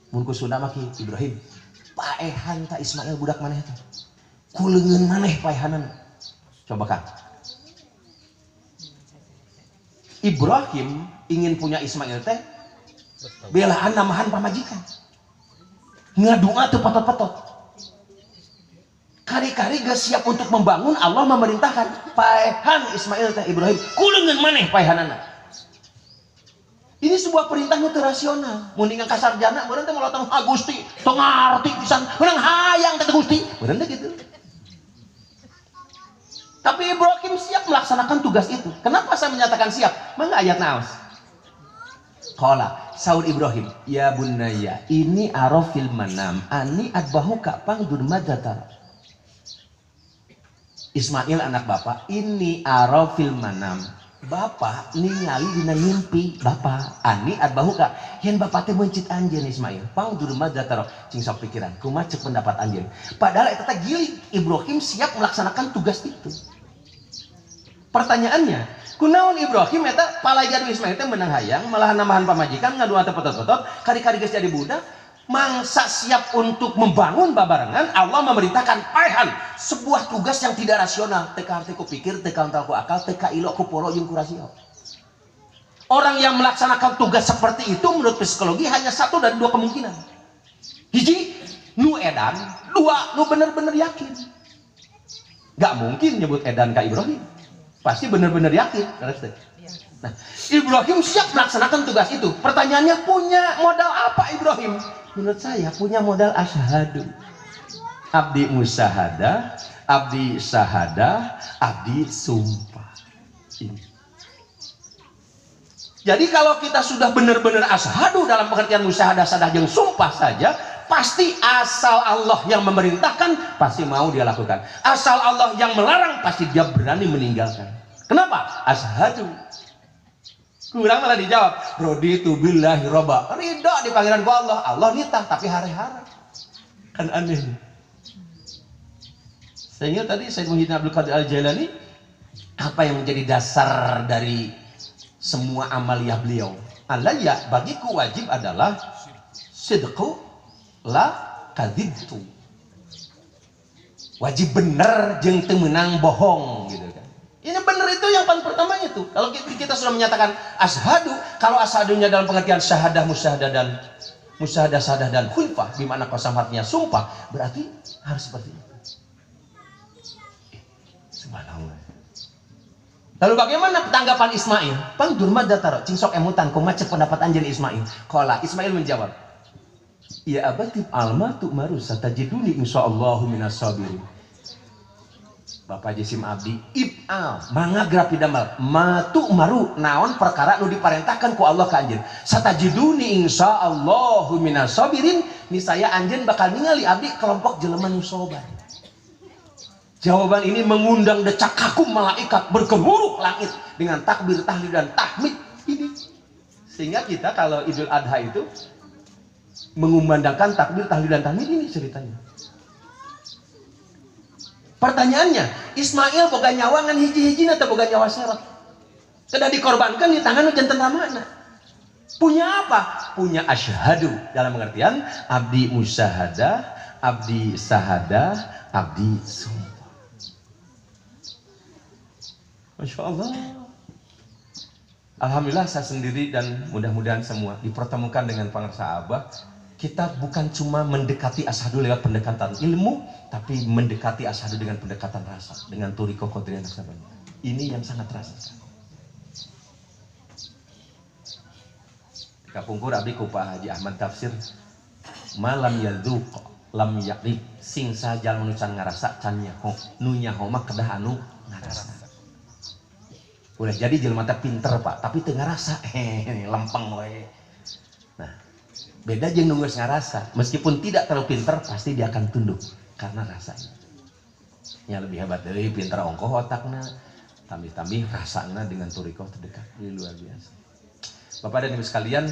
Mun kusuna maki Ibrahim, paehan ta Ismail budak maneh teh. Kuleungeun maneh paehanan. Coba Kang. Ibrahim ingin punya Ismail teh belaan namahan pamajikan, ngadoa teu patot-patot, kari-kari geus siap untuk membangun. Allah memerintahkan paehan Ismail teh Ibrahim kuleungeun maneh paehanana. Ini sebuah perintah nu teu rasional. Mun ningan kasarjana meureun teh molotong Gusti tong ngarti pisan meunang hayang teh Gusti meureun teh kitu. Tapi Ibrahim siap melaksanakan tugas itu. Kenapa saya menyatakan siap? Mangga ayat naos. Qala saur Ibrahim, ya bunayya, ini arafil manam, ani adbahuka pangdur madatara. Ismail anak bapak, ini arafil manam. Bapak ningali dina ngimpi, bapak ani adbahuka. Yen bapak teh mencit anjeun Ismail, pangdur madatara. Cing sok pikiran, kumaha ceuk pendapat anjeun. Padahal eta teh gilig Ibrahim siap melaksanakan tugas itu. Pertanyaannya, kunaon Ibrahim eta palajadu Ismail teh menang hayang malahan nambahan pamajikan ngadoa teh potot-potot kari-kari geus jadi budak mangsa siap untuk membangun babarengan. Allah memerintahkan paehan sebuah tugas yang tidak rasional, teu ka henteu ku pikir, teu ka ku akal, teu ka ilo ku poro jeung ku rasio. Orang yang melaksanakan tugas seperti itu menurut psikologi hanya satu dari dua kemungkinan. Hiji, nu edan. Dua, nu bener-bener yakin. Gak mungkin nyebut edan ke Ibrahim. Pasti bener-bener yakin. Nah, Ibrahim siap melaksanakan tugas itu. Pertanyaannya, punya modal apa Ibrahim? Menurut saya punya modal asyhadu. Abdi musyahadah, abdi syahadah, abdi sumpah. Ini. Jadi kalau kita sudah benar-benar asyhadu dalam pengertian musyahadah, syahadah yang sumpah saja, pasti asal Allah yang memerintahkan pasti mau dia lakukan. Asal Allah yang melarang pasti dia berani meninggalkan. Kenapa? Asyhadu. Kurang malah dijawab, raditu billahi robba. Ridho di panggilan Allah. Allah nitah tapi hare-hare. Kan aneh. Sehingga tadi Sayyid Muhyiddin Abdul Qadir Al-Jailani, apa yang menjadi dasar dari semua amaliyah beliau? Alayya, bagiku wajib adalah sidqu la kadzibtu. Wajib bener jeung teu meunang bohong gitu kan. Ini bener itu yang paling pertamanya tuh. Kalau kita sudah menyatakan asyhadu, kalau asyhadunya dalam pengertian syahadah, musyahadah, syahadah dan khulfah, di mana qasam artinya sumpah, berarti harus seperti itu. Subhanallah. Lalu bagaimana tanggapan Ismail? Pang durma dataro cingsok emutan kumacet pendapat anjeun Ismail. Qala Ismail menjawab, ya abati alma tu maru satajiduni insyaallahu minas sabirin. Bapak Jisim Abdi ibal mangga grapi damal matu maru naon perkara nu diparentahkan ku Allah ka anjeun. Satajiduni insyaallahu minas sabirin, nisaya anjeun bakal ningali abdi kelompok jelema nu sabar. Jawaban ini mengundang decak kagum malaikat bergemuruh langit dengan takbir, tahlil dan tahmid ini. Sehingga kita kalau Idul Adha itu mengumandangkan takbir, tahlil dan tahmid ini ceritanya. Pertanyaannya, Ismail boga nyawa ngan hiji-hiji atau boga nyawa syarat? Sudah dikorbankan di tangan jantan ramana. Punya apa? Punya asyhadu dalam pengertian abdi musyahadah, abdi sahadah, abdi sumpah. Masya Allah. Alhamdulillah saya sendiri dan mudah-mudahan semua dipertemukan dengan pangarsa Abah. Kita bukan cuma mendekati asyhadu lewat pendekatan ilmu, tapi mendekati asyhadu dengan pendekatan rasa, dengan Thariqah Qadiriyah Naqsabandiyah. Ini yang sangat terasa. Kapungkur abdi ku Pak Haji Ahmad tafsir malam yadzuq lam yaqib sing sajal menucan ngarasa can nyaho nu nyaho mah kedah anu ngarasa. Udah jadi jelema teh pinter Pak, tapi teu ngarasa lempeng we. Nah, beda jeung nu geus ngarasa, meskipun tidak terlalu pinter pasti dia akan tunduk karena rasanya. Yang lebih hebat dari pinter ongkoh otakna, tambih-tambih rasana dengan Thariqah terdekat, ini luar biasa. Bapak dan Ibu sekalian,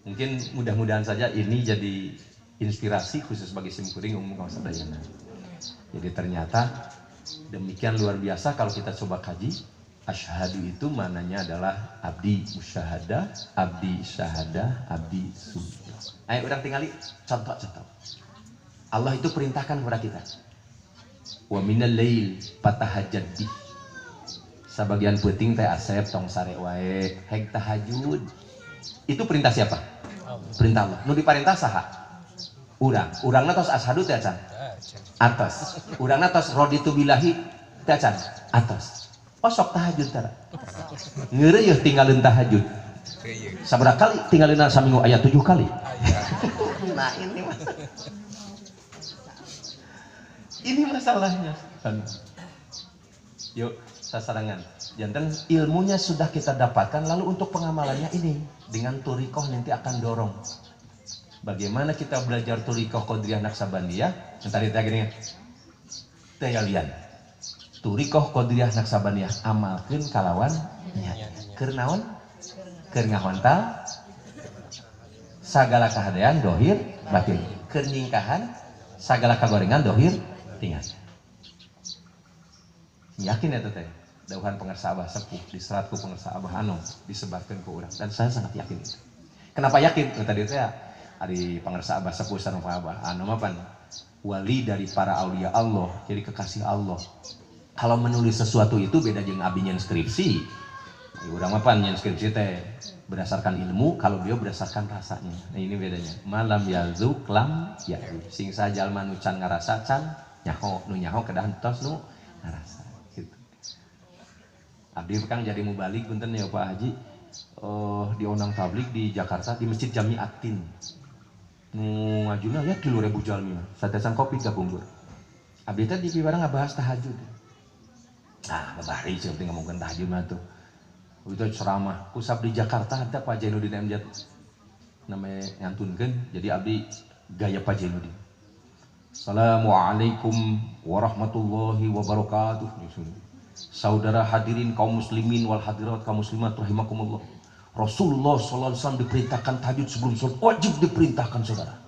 mungkin mudah-mudahan saja ini jadi inspirasi khusus bagi Simkuring umum kawasan Dayana. Jadi ternyata demikian luar biasa kalau kita coba kaji. Asyhadu itu maknanya adalah abdi musyahadah, abdi syahadah, abdi sumpah. Ayo orang tinggali contoh-contoh. Allah itu perintahkan kepada kita. Wa minal lail fatahajjad bih. Sabagian peuting teh asep tong sare wae, heg tahajud. Itu perintah siapa? Perintah Allah. Nu diparintah saha? Urangna tos asyhadu teh acan. Atas. Urangna tos raditu billahi teh acan. Atas. Osok tahajud tara. Ngeureuh tinggalin tahajud. Sabaraha kali tinggalin saminggu aya 7 kali. Nah ini mas. Ini masalahnya. Yuk sasarangan. Jantan ilmunya sudah kita dapatkan, lalu untuk pengamalannya ini dengan Thariqah nanti akan dorong. Bagaimana kita belajar Thariqah Qadiriyah Naqsabandiyah? Entar kita gini. Tayalian. Thariqah Qadiriyah Naqsabandiyah amalkeun kalawan niat. Keur naon? Keur ngahontal sagala kahadean dohir batin. Keur nyingkahan sagala kagorengan dohir tinggal. Yakin eta teh dawuhan pangarsa Abah sepuh diserat ku pangarsa Abah anu disebarkeun ku urang dan saya sangat yakin itu. Kenapa yakin? Tadi teh ari pangarsa Abah sepuh sareng Abah anu mah pan wali dari para aulia Allah, jadi kekasih Allah. Kalau menulis sesuatu itu beda jeung abdi nyen skripsi. Urang mah pan nyen skripsi teh berdasarkan ilmu, kalau beliau berdasarkan rasanya. Nah ini bedanya. Malam yazuk lam ya. Sing sajalma nu can ngarasa can nyaho, nu nyaho kedah entos nu ngarasa. Gitu. Abdi Kang jadi mubalik punten ya Pak Haji. Di Onang Tablik di Jakarta di Masjid Jamiatin. Nu ngajuna ya 3.000 jalmi mah. Satesan kopi gabunggur. Abdi teh di piwara ngabahas tahajud. Nah, babari sih penting ngomongkeun tahajud mah tuh. Itu ceramah kusab di Jakarta ada Pak Jainuddin Amjad namanya nyantunkan, jadi abdi gaya Pak Jainuddin. Assalamualaikum warahmatullahi wabarakatuh. Saudara hadirin kaum muslimin wal hadirat kaum muslimat rahimakumullah. Rasulullah SAW diperintahkan tahajud sebelum sholat, wajib diperintahkan saudara.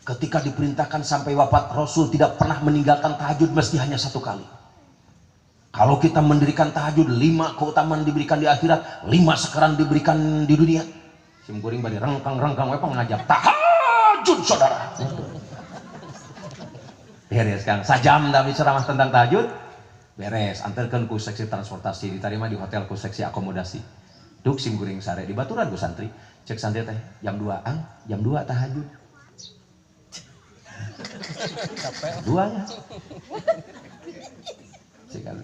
Ketika diperintahkan sampai wafat, Rasul tidak pernah meninggalkan tahajud meski hanya 1 kali. Kalau kita mendirikan tahajud, 5 keutamaan diberikan di akhirat, 5 sekarang diberikan di dunia. Sim kuring bari rengkang apa ngajak tahajud saudara. Beres Kang, sajam tapi ceramah tentang tahajud. Beres, antarkan ku seksi transportasi, diterima di hotel ku seksi akomodasi. Duk sim kuring sare di baturan ku santri. Cek santri teh jam 2 ang, jam 2 tahajud. 2-nya. Sekali.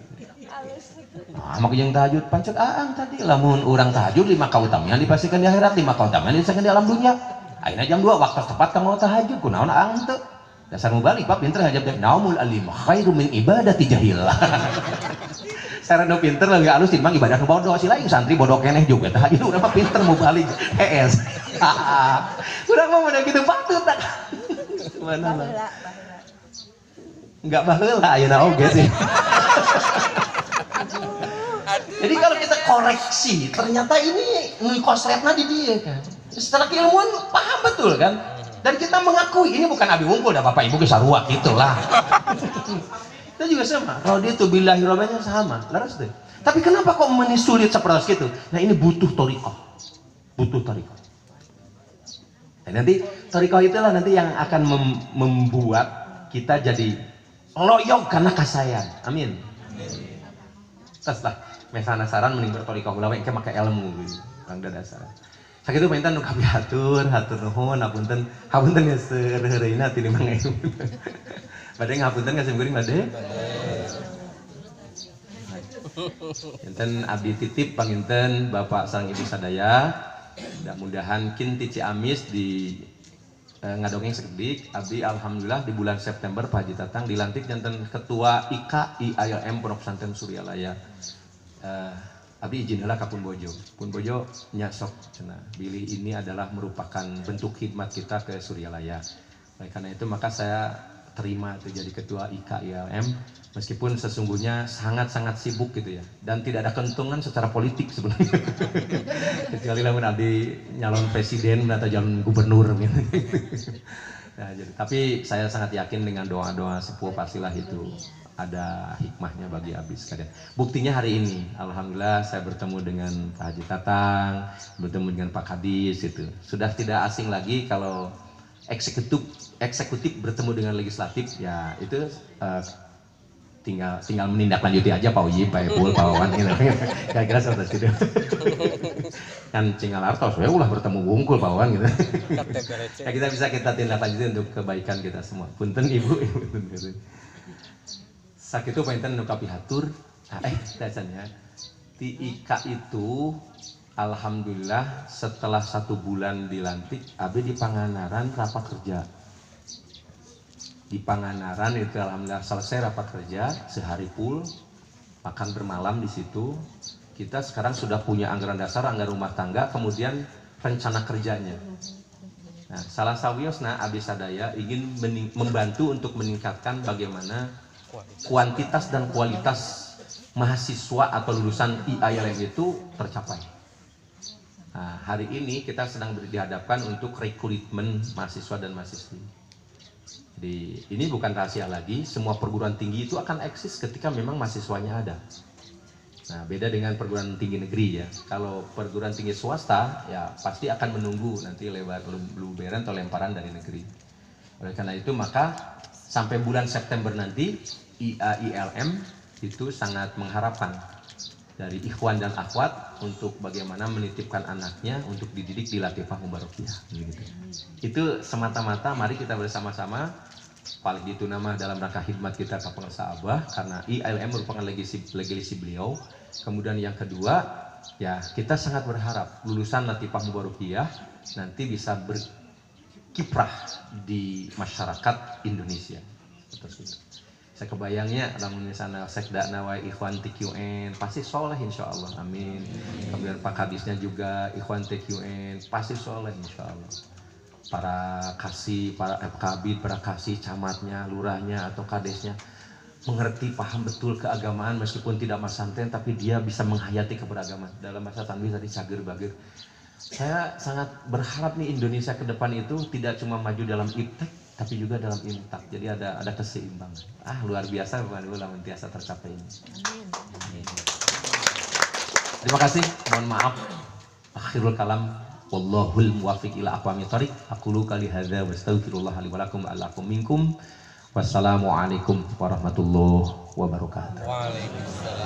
Nah, makanya yang tahajud pancet aang tadi lamun orang tahajud 5 kautamaan dipastikan di akhirat, 5 kautamaan dipastikan di alam dunia. Akhirnya jam 2 waktu tepat kamu tahajud kunaon aang teu. Dasar mubalik Pak pinter aja teh naumul alim khairu min ibadati jahil. Sarana pinter lagi alus timbang ibadah nu bodoh si lain santri bodoh keneh juga tahajud urang mah pinter mubalik. ES. Urang mah udah gitu patut tak. Mana lah. Enggak baheula ayeuna oge sih. Jadi kalau kita koreksi, ternyata ini kosretna di dia kan. Secara keilmuan paham betul kan. Dan kita mengakui ini bukan abi wungkul dah Bapak Ibu kesarua gitulah. Kita juga sama. Kalau dia tuh billahi robanya sama, laras deh. Tapi kenapa kok menisulit seperti itu? Nah ini butuh thariqah. Butuh thariqah. Dan nanti thariqah itulah nanti yang akan membuat kita jadi loyong karena kasayang. Amin. Terus lah, mesana saran mending berthariqah ulah we engke make ilmu gitu. Kang dasar. Sakitu paintan nu kabeh hatur nuhun hapunten ya seureureuina ti limang ilmu. Bade ngapunten ka sim kuring bade. Enten abdi titip panginten Bapak sang Ibu sadaya. Mudah-mudahan kin ti Ciamis di ngadongeng sekedik abdi alhamdulillah di bulan September Pak Haji Tatang dilantik janten ketua IKIILM Pondok Pesantren Suryalaya. Abdi izin heula ka Pun Bojo nya sok cenah bilih ini adalah merupakan bentuk khidmat kita ke Suryalaya. Oleh karena itu maka saya terima itu jadi ketua IKILM meskipun sesungguhnya sangat-sangat sibuk gitu ya dan tidak ada keuntungan secara politik sebenarnya. Kecuali lamun abdi nyalon presiden atau calon gubernur gitu. Nah, jadi, tapi saya sangat yakin dengan doa-doa sepuh pastilah itu ada hikmahnya bagi abdi sekalian. Buktinya hari ini, alhamdulillah saya bertemu dengan Pak Haji Tatang, bertemu dengan Pak Kadis itu. Sudah tidak asing lagi kalau eksekutif bertemu dengan legislatif, ya itu tinggal menindaklanjuti aja Pak Uji, Pak Epul, Pak Wawan gitu. Kira-kira seperti itu. Kan tinggal artos, ya ulah bertemu wungkul Pak Wawan gitu. Ya kita tindak lanjuti untuk kebaikan kita semua. Punten Ibu. Sakitu painten nu kapihatur. Dasarnya ti IKA itu alhamdulillah setelah 1 bulan dilantik abdi di Pangandaran rapat kerja. Di Pangandaran itu alhamdulillah selesai rapat kerja sehari full makan bermalam di situ. Kita sekarang sudah punya anggaran dasar, anggaran rumah tangga, kemudian rencana kerjanya. Nah, salah sawiosna abdi sadaya ingin membantu untuk meningkatkan bagaimana kuantitas dan kualitas mahasiswa atau lulusan IAILM itu tercapai. Nah, hari ini kita sedang dihadapkan untuk rekrutmen mahasiswa dan mahasiswi. Jadi ini bukan rahasia lagi, semua perguruan tinggi itu akan eksis ketika memang mahasiswanya ada. Nah, beda dengan perguruan tinggi negeri ya. Kalau perguruan tinggi swasta ya pasti akan menunggu nanti lewat luberan atau lemparan dari negeri. Oleh karena itu maka sampai bulan September nanti IAILM itu sangat mengharapkan dari ikhwan dan akhwat untuk bagaimana menitipkan anaknya untuk dididik di Latifah Mubarakiyah gitu. Itu semata-mata mari kita bersama-sama paling itu nama dalam rangka khidmat kita ke pengusaha Abah karena ILM merupakan legasi beliau. Kemudian yang kedua ya kita sangat berharap lulusan Latifah Mubarakiyah nanti bisa berkiprah di masyarakat Indonesia. Terus gitu. Saya kebayangnya namun misalnya sekda nawai ikhwan TQN pasti soleh insya Allah amin. Kemudian Pak Kadisnya juga ikhwan TQN pasti soleh insya Allah. Para kasih, para kabid, para kasih camatnya, lurahnya atau kadesnya mengerti paham betul keagamaan meskipun tidak masantren tapi dia bisa menghayati keberagaman dalam bahasa tanwir tadi cager bagir. Saya sangat berharap nih Indonesia ke depan itu tidak cuma maju dalam iptek tapi juga dalam imtak. Jadi ada keseimbangan. Luar biasa Bapak Ibu lamun tiasa tercapai ini. Amin. Terima kasih. Mohon maaf. Akhirul kalam. Wallahul muwaffiq ila aqwamit thoriq. Aqulu qali hadza wa astaghfirullah li wa lakum wa lakum minkum. Wassalamualaikum warahmatullahi wabarakatuh. Waalaikumsalam.